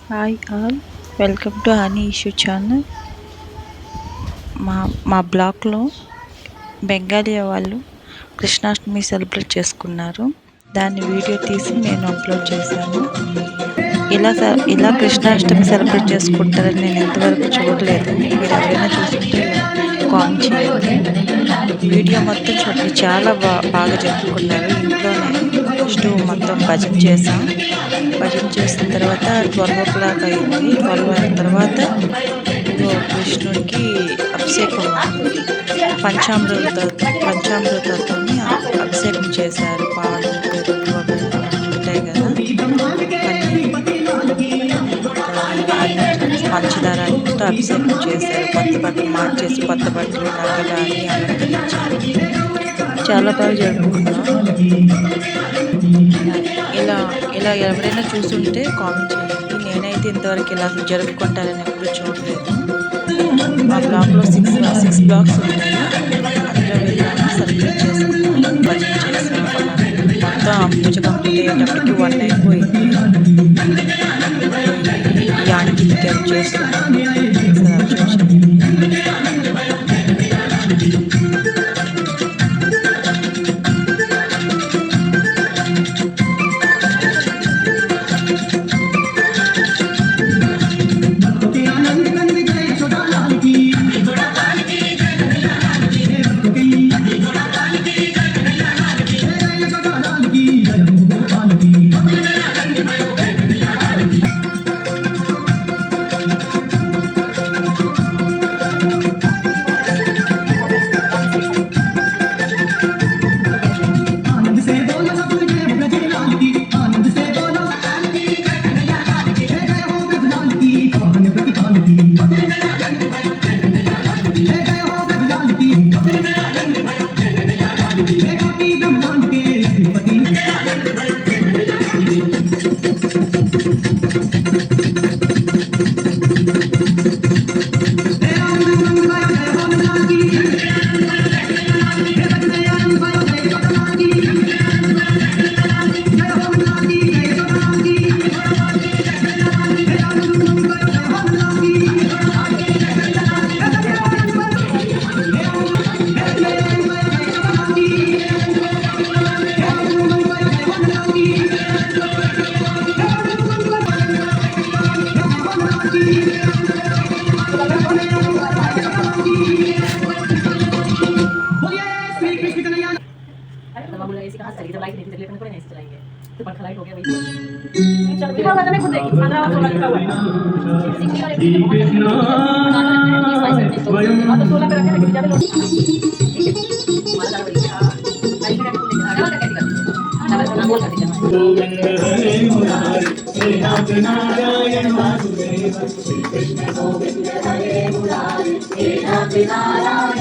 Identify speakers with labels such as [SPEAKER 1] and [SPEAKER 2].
[SPEAKER 1] Hi all, welcome to honey issue channel. మా బ్లాక్లో బెంగాలీ వాళ్ళు కృష్ణాష్టమి సెలబ్రేట్ చేసుకున్నారు. దాన్ని వీడియో తీసి నేను అప్లోడ్ చేశాను. ఇలా కృష్ణాష్టమి సెలబ్రేట్ చేసుకుంటారని నేను ఎంతవరకు చూడలేదు. మీరు ఎవరైనా చూస్తుంటే కామెంట్ చేయండి. వీడియో మొత్తం చూడండి, చాలా బాగా జరుపుకున్నారు. ఇంట్లోనే ఫస్ట్ మొత్తం భజన చేసాం. భజన చేసిన తర్వాత 12 o'clock అయింది. 12 అయిన తర్వాత కృష్ణుడికి అభిషేకం, పంచామృతాలతో అభిషేకం చేశారు. పాలు, పెరుగు అవి ఉంటాయి కదా, పంచదార అన్నిటితో అభిషేకం చేశారు. కొత్త బట్టలు మార్చేసి కొత్త బట్టలు, నగలు అన్నీ అలంకరించారు. చాలా బాగా జరుపుకున్నాం. ఇలా ఎవరైనా చూస్తుంటే కామెంట్ చేయండి. నేనైతే ఇంతవరకు ఇలా జరుపుకుంటారని ఎప్పుడు చూడలేదు. మా బ్లాక్లో 6 బ్లాక్స్ ఉంటాయి. అందులో వెళ్ళాను, సెలబ్రేట్ చేసుకున్నాను, భజన చేసాను. మొత్తం పూజ కంప్లీట్ అయ్యేటప్పటికి 1 అయిపోయింది. ఈ ఆంటీకి హెల్ప్ చేస్తున్నాను.
[SPEAKER 2] ऐसी कहाँ चली, जब लाइट नहीं थी लेकिन कोई नहीं चलाएंगे तो पंखा लाइट हो गया वही चल दिखा वाला नहीं खुद देखी 15 16 लिखा हुआ है इसी के लिए तो 16 पे रखने के ज्यादा लोग ठीक है माला वाली लाइट का को लेकर आगे करके चावल का बोल कर दीजिए नारायण वासुदेव श्री कृष्ण गोविंद हरे मुरारी हे नारायण